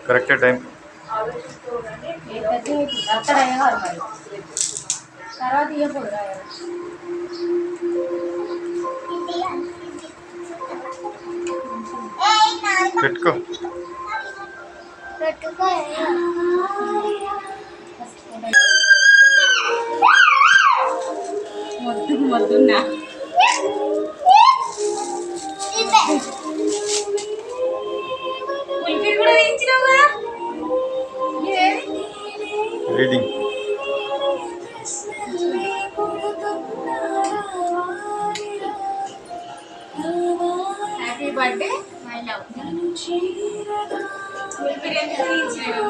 correct time తర్వాత ఇవ్వకూడదు పెట్టుకో మొద్దున్నా ఉల్పిరి కూడా వేయించినావు కదా reading happy birthday my love ఉల్పిరి ఎందుకు వేయించినావు